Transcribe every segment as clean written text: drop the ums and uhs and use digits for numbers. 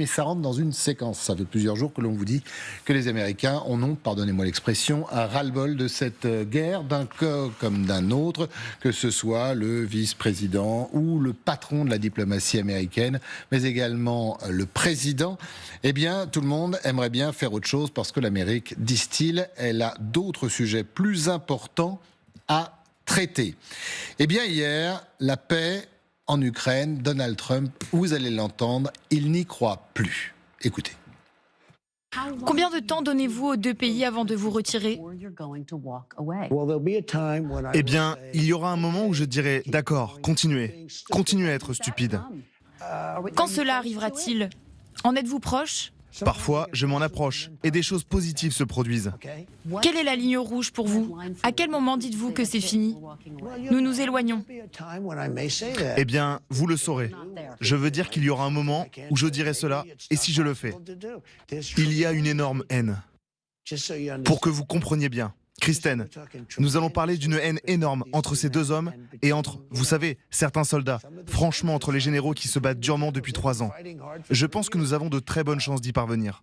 Mais ça rentre dans une séquence. Ça fait plusieurs jours que l'on vous dit que les Américains en ont, pardonnez-moi l'expression, un ras-le-bol de cette guerre, d'un cas comme d'un autre, que ce soit le vice-président ou le patron de la diplomatie américaine, mais également le président. Eh bien, tout le monde aimerait bien faire autre chose parce que l'Amérique, disent-ils, elle a d'autres sujets plus importants à traiter. Eh bien, hier, la paix en Ukraine, Donald Trump, vous allez l'entendre, il n'y croit plus. Écoutez. Combien de temps donnez-vous aux deux pays avant de vous retirer? Eh bien, il y aura un moment où je dirai « D'accord, continuez. Continuez à être stupide. » Quand cela arrivera-t-il? En êtes-vous proche? Parfois, je m'en approche et des choses positives se produisent. Quelle est la ligne rouge pour vous? À quel moment dites-vous que c'est fini? Nous nous éloignons. Eh bien, vous le saurez. Je veux dire qu'il y aura un moment où je dirai cela, et si je le fais. Il y a une énorme haine. Pour que vous compreniez bien, Kristen, nous allons parler d'une haine énorme entre ces deux hommes et entre, vous savez, certains soldats. Franchement, entre les généraux qui se battent durement depuis 3 ans. Je pense que nous avons de très bonnes chances d'y parvenir.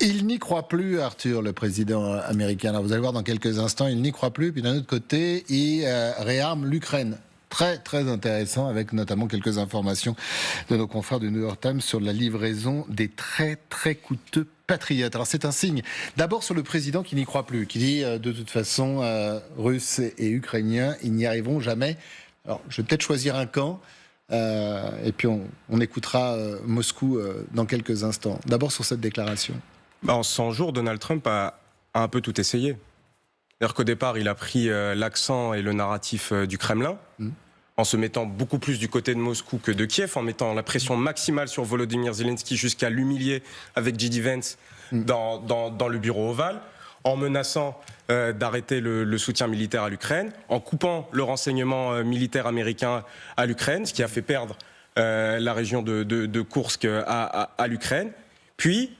Il n'y croit plus, Arthur, le président américain. Alors, vous allez voir dans quelques instants, il n'y croit plus. Puis d'un autre côté, il réarme l'Ukraine. Très, très intéressant, avec notamment quelques informations de nos confrères du New York Times sur la livraison des très, très coûteux patriotes. Alors, c'est un signe, d'abord sur le président qui n'y croit plus, qui dit, de toute façon, Russes et Ukrainiens, ils n'y arriveront jamais. Alors, je vais peut-être choisir un camp, et puis on écoutera Moscou dans quelques instants. D'abord sur cette déclaration. En 100 jours, Donald Trump a un peu tout essayé. C'est-à-dire qu'au départ, il a pris l'accent et le narratif du Kremlin, en se mettant beaucoup plus du côté de Moscou que de Kiev, en mettant la pression maximale sur Volodymyr Zelensky jusqu'à l'humilier avec J.D. Vance dans le bureau ovale, en menaçant d'arrêter le soutien militaire à l'Ukraine, en coupant le renseignement militaire américain à l'Ukraine, ce qui a fait perdre la région de Koursk à l'Ukraine. Puis,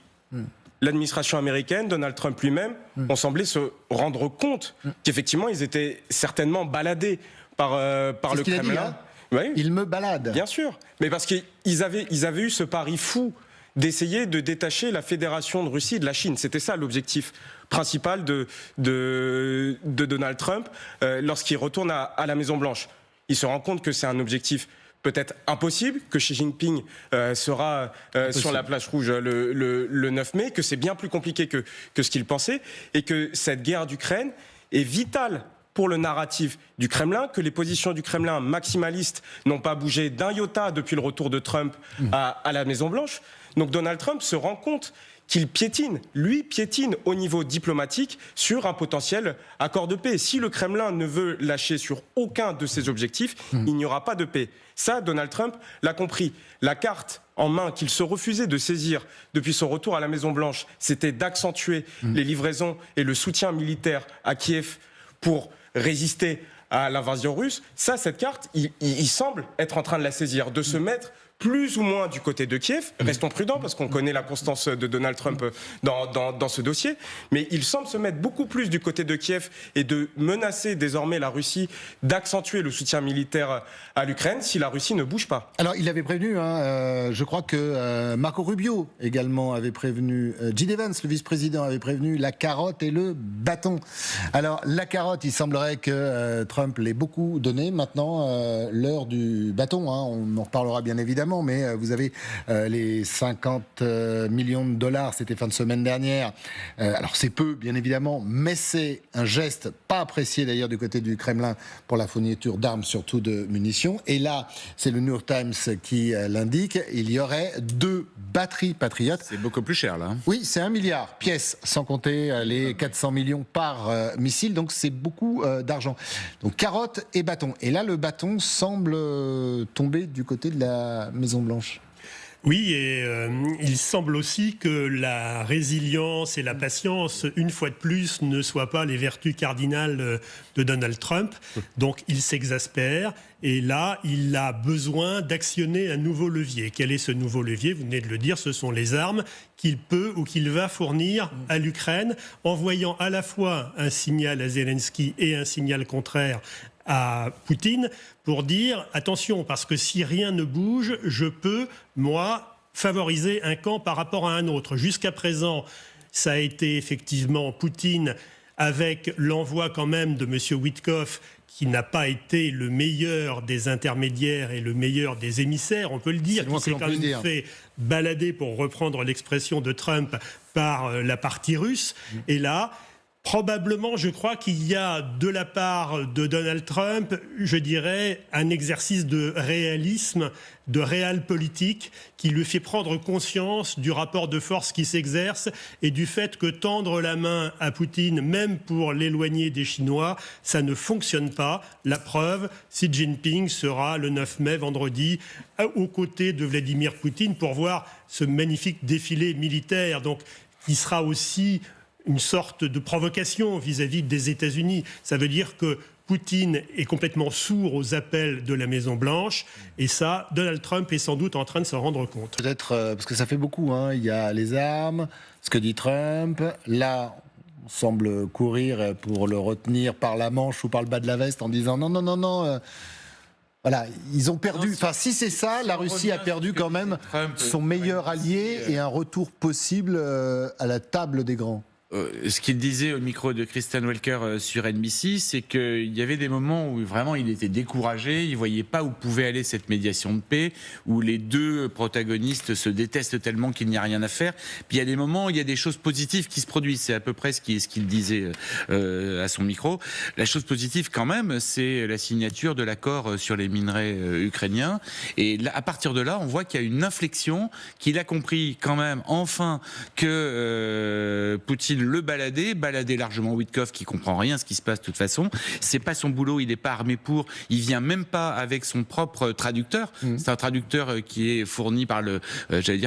l'administration américaine, Donald Trump lui-même, ont semblé se rendre compte qu'effectivement, ils étaient certainement baladés par le Kremlin. Dit, hein, oui. Il me balade. Bien sûr, mais parce qu'ils avaient eu ce pari fou d'essayer de détacher la Fédération de Russie de la Chine. C'était ça l'objectif principal de Donald Trump lorsqu'il retourne à la Maison-Blanche. Il se rend compte que c'est un objectif peut-être impossible, que Xi Jinping sera sur la place rouge le 9 mai, que c'est bien plus compliqué que ce qu'il pensait, et que cette guerre d'Ukraine est vitale pour le narratif du Kremlin, que les positions du Kremlin maximalistes n'ont pas bougé d'un iota depuis le retour de Trump à la Maison-Blanche. Donc Donald Trump se rend compte qu'il piétine au niveau diplomatique sur un potentiel accord de paix. Si le Kremlin ne veut lâcher sur aucun de ses objectifs, il n'y aura pas de paix. Ça, Donald Trump l'a compris. La carte en main qu'il se refusait de saisir depuis son retour à la Maison-Blanche, c'était d'accentuer les livraisons et le soutien militaire à Kiev pour résister à l'invasion russe. Ça, cette carte, il semble être en train de la saisir, de se mettre plus ou moins du côté de Kiev. Restons prudents parce qu'on connaît la constance de Donald Trump dans ce dossier. Mais il semble se mettre beaucoup plus du côté de Kiev et de menacer désormais la Russie d'accentuer le soutien militaire à l'Ukraine si la Russie ne bouge pas. Alors, il avait prévenu, je crois que Marco Rubio également avait prévenu, J.D. Vance, le vice-président, avait prévenu la carotte et le bâton. Alors, la carotte, il semblerait que Trump l'ait beaucoup donné. Maintenant, l'heure du bâton, on en reparlera bien évidemment. Mais vous avez les 50 millions de dollars, c'était fin de semaine dernière. Alors c'est peu, bien évidemment, mais c'est un geste pas apprécié d'ailleurs du côté du Kremlin pour la fourniture d'armes, surtout de munitions. Et là, c'est le New York Times qui l'indique, il y aurait 2 batteries patriotes. C'est beaucoup plus cher là. Oui, c'est 1 milliard pièces, sans compter les 400 millions par missile, donc c'est beaucoup d'argent. Donc carotte et bâton. Et là, le bâton semble tomber du côté de la Maison-Blanche. Oui, et il semble aussi que la résilience et la patience, une fois de plus, ne soient pas les vertus cardinales de Donald Trump. Donc il s'exaspère Et là, il a besoin d'actionner un nouveau levier. Quel est ce nouveau levier? Vous venez de le dire, ce sont les armes qu'il peut ou qu'il va fournir à l'Ukraine, envoyant à la fois un signal à Zelensky et un signal contraire à Poutine pour dire attention, parce que si rien ne bouge, je peux, moi, favoriser un camp par rapport à un autre. Jusqu'à présent, ça a été effectivement Poutine avec l'envoi quand même de M. Witkoff, qui n'a pas été le meilleur des intermédiaires et le meilleur des émissaires, on peut le dire, qui s'est quand même fait balader, pour reprendre l'expression de Trump, par la partie russe. Et là, probablement, je crois qu'il y a de la part de Donald Trump, je dirais, un exercice de réalisme, de réel politique, qui lui fait prendre conscience du rapport de force qui s'exerce et du fait que tendre la main à Poutine, même pour l'éloigner des Chinois, ça ne fonctionne pas. La preuve, Xi Jinping sera le 9 mai, vendredi, aux côtés de Vladimir Poutine pour voir ce magnifique défilé militaire, donc qui sera aussi une sorte de provocation vis-à-vis des États-Unis. Ça veut dire que Poutine est complètement sourd aux appels de la Maison-Blanche, et ça, Donald Trump est sans doute en train de s'en rendre compte. Peut-être, parce que ça fait beaucoup, hein. Il y a les armes, ce que dit Trump, là, on semble courir pour le retenir par la manche ou par le bas de la veste en disant non, voilà, ils ont perdu. Enfin, si c'est ça, la Russie a perdu quand même son meilleur allié et un retour possible à la table des grands. Ce qu'il disait au micro de Kristen Welker sur NBC, c'est qu'il y avait des moments où vraiment il était découragé, il voyait pas où pouvait aller cette médiation de paix, où les deux protagonistes se détestent tellement qu'il n'y a rien à faire. Puis il y a des moments où il y a des choses positives qui se produisent. C'est à peu près ce qu'il disait à son micro. La chose positive quand même, c'est la signature de l'accord sur les minerais ukrainiens. Et là, à partir de là, on voit qu'il y a une inflexion, qu'il a compris quand même enfin que Poutine le balader largement Witkoff qui comprend rien à ce qui se passe de toute façon. C'est pas son boulot, il n'est pas armé pour. Il vient même pas avec son propre traducteur. C'est un traducteur qui est fourni par le,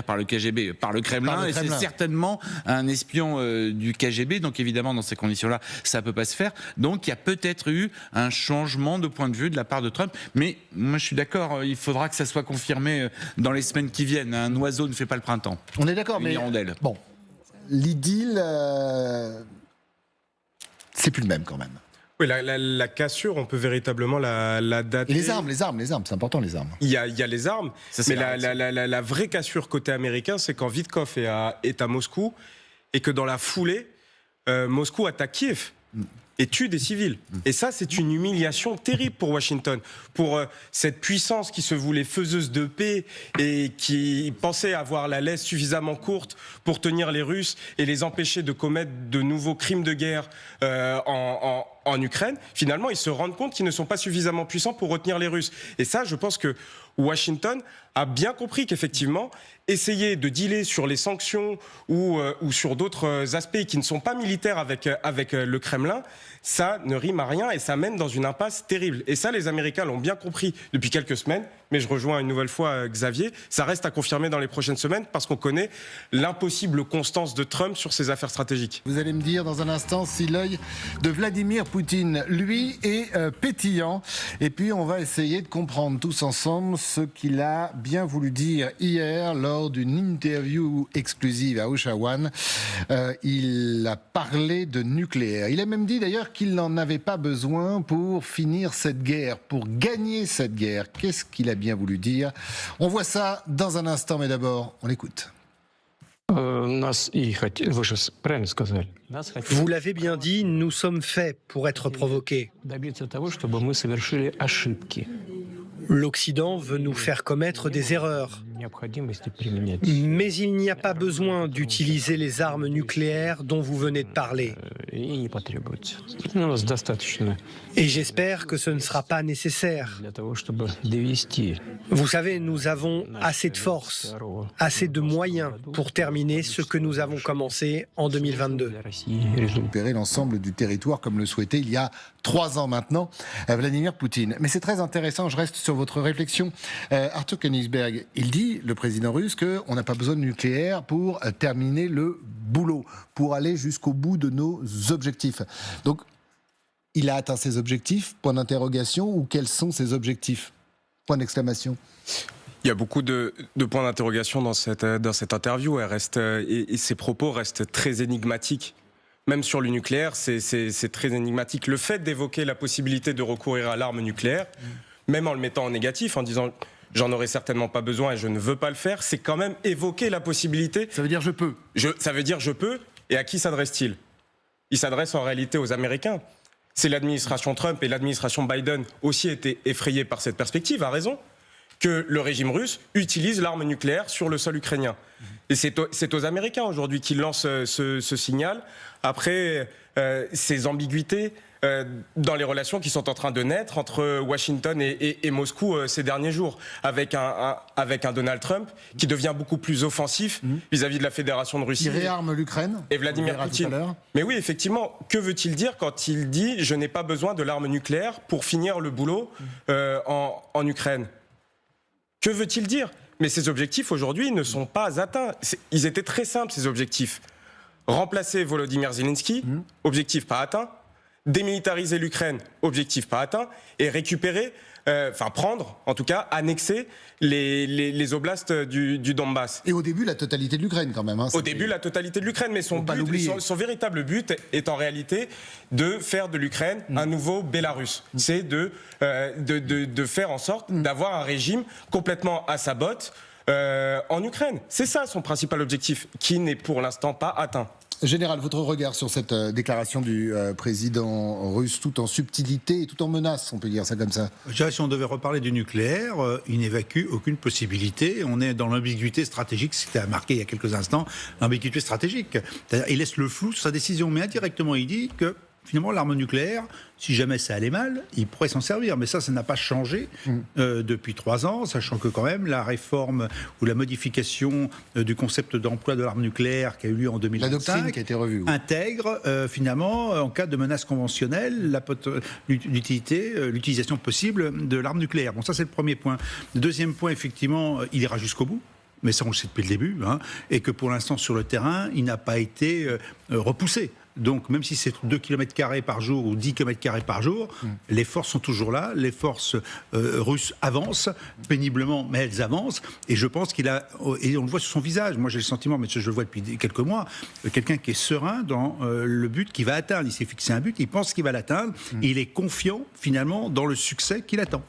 par le KGB, par le Kremlin, et c'est certainement un espion du KGB. Donc évidemment, dans ces conditions-là, ça peut pas se faire. Donc il y a peut-être eu un changement de point de vue de la part de Trump. Mais moi, je suis d'accord, il faudra que ça soit confirmé dans les semaines qui viennent. Un oiseau ne fait pas le printemps. On est d'accord, mais hirondelle. Bon. L'idylle, c'est plus le même quand même. Oui, la cassure, on peut véritablement la dater. Et les armes, c'est important, les armes. Il y a les armes, mais la vraie cassure côté américain, c'est quand Witkoff est à Moscou et que dans la foulée, Moscou attaque Kiev et tue des civils. Et ça, c'est une humiliation terrible pour Washington, pour cette puissance qui se voulait faiseuse de paix et qui pensait avoir la laisse suffisamment courte pour tenir les Russes et les empêcher de commettre de nouveaux crimes de guerre en Ukraine. Finalement, ils se rendent compte qu'ils ne sont pas suffisamment puissants pour retenir les Russes. Et ça, je pense que Washington a bien compris qu'effectivement, essayer de dealer sur les sanctions ou sur d'autres aspects qui ne sont pas militaires avec le Kremlin, ça ne rime à rien et ça mène dans une impasse terrible. Et ça, les Américains l'ont bien compris depuis quelques semaines, mais je rejoins une nouvelle fois Xavier, ça reste à confirmer dans les prochaines semaines parce qu'on connaît l'impossible constance de Trump sur ses affaires stratégiques. Vous allez me dire dans un instant si l'œil de Vladimir Poutine, lui, est pétillant. Et puis on va essayer de comprendre tous ensemble ce qu'il a bien voulu dire hier lors d'une interview exclusive à Oshawan. Il a parlé de nucléaire. Il a même dit d'ailleurs qu'il n'en avait pas besoin pour finir cette guerre, pour gagner cette guerre. Qu'est-ce qu'il a bien voulu dire? On voit ça dans un instant, mais d'abord, on l'écoute. Vous l'avez bien dit, nous sommes faits pour être provoqués. L'Occident veut nous faire commettre des erreurs. Mais il n'y a pas besoin d'utiliser les armes nucléaires dont vous venez de parler. Et j'espère que ce ne sera pas nécessaire. Vous savez, nous avons assez de force, assez de moyens pour terminer ce que nous avons commencé en 2022. Récupérer l'ensemble du territoire comme le souhaitait il y a 3 ans maintenant Vladimir Poutine. Mais c'est très intéressant, je reste sur votre réflexion. Arthur Königsberg, il dit, le président russe, qu'on n'a pas besoin de nucléaire pour terminer le boulot, pour aller jusqu'au bout de nos objectifs. Donc, il a atteint ses objectifs, point d'interrogation, ou quels sont ses objectifs, point d'exclamation. Il y a beaucoup de points d'interrogation dans cette interview. Et ses propos restent très énigmatiques. Même sur le nucléaire, c'est très énigmatique. Le fait d'évoquer la possibilité de recourir à l'arme nucléaire, même en le mettant en négatif, en disant « j'en aurais certainement pas besoin et je ne veux pas le faire », c'est quand même évoquer la possibilité. Ça veut dire « je peux ». Ça veut dire « je peux ». Et à qui s'adresse-t-il ? Il s'adresse en réalité aux Américains. C'est l'administration Trump et l'administration Biden aussi étaient effrayés par cette perspective, à raison, que le régime russe utilise l'arme nucléaire sur le sol ukrainien. Et c'est aux Américains aujourd'hui qui lancent ce signal, après ces ambiguïtés dans les relations qui sont en train de naître entre Washington et Moscou ces derniers jours, avec un Donald Trump qui devient beaucoup plus offensif vis-à-vis de la Fédération de Russie. Il réarme l'Ukraine. Et Vladimir Poutine. Mais oui, effectivement, que veut-il dire quand il dit « je n'ai pas besoin de l'arme nucléaire pour finir le boulot en Ukraine » ? Que veut-il dire ? Mais ces objectifs, aujourd'hui, ne sont pas atteints. Ils étaient très simples, ces objectifs. Remplacer Volodymyr Zelensky, objectif pas atteint. Démilitariser l'Ukraine, objectif pas atteint. Et récupérer, prendre, en tout cas, annexer les oblasts du Donbass. Et au début, la totalité de l'Ukraine, quand même. Au début, la totalité de l'Ukraine. Mais son véritable but est en réalité de faire de l'Ukraine un nouveau Bélarus. C'est de faire en sorte d'avoir un régime complètement à sa botte en Ukraine. C'est ça son principal objectif, qui n'est pour l'instant pas atteint. Général, votre regard sur cette déclaration du président russe, tout en subtilité et tout en menace, on peut dire ça comme ça. Je dirais, si on devait reparler du nucléaire, il n'évacue aucune possibilité. On est dans l'ambiguïté stratégique, c'était marqué il y a quelques instants, l'ambiguïté stratégique. C'est-à-dire, il laisse le flou sur sa décision, mais indirectement il dit que finalement l'arme nucléaire, si jamais ça allait mal, il pourrait s'en servir. Mais ça n'a pas changé depuis 3 ans, sachant que quand même la réforme ou la modification du concept d'emploi de l'arme nucléaire qui a eu lieu en 2025, la doctrine qui a été revue, intègre finalement, en cas de menace conventionnelle, l'utilisation possible de l'arme nucléaire. Bon, ça c'est le premier point. Le deuxième point, effectivement, il ira jusqu'au bout. Mais ça, on le sait depuis le début, et que pour l'instant, sur le terrain, il n'a pas été repoussé. Donc, même si c'est 2 km² par jour ou 10 km² par jour, les forces sont toujours là. Les forces russes avancent péniblement, mais elles avancent. Et je pense qu'il a, et on le voit sur son visage, moi j'ai le sentiment, mais je le vois depuis quelques mois, quelqu'un qui est serein dans le but qu'il va atteindre. Il s'est fixé un but, il pense qu'il va l'atteindre, et il est confiant finalement dans le succès qu'il attend.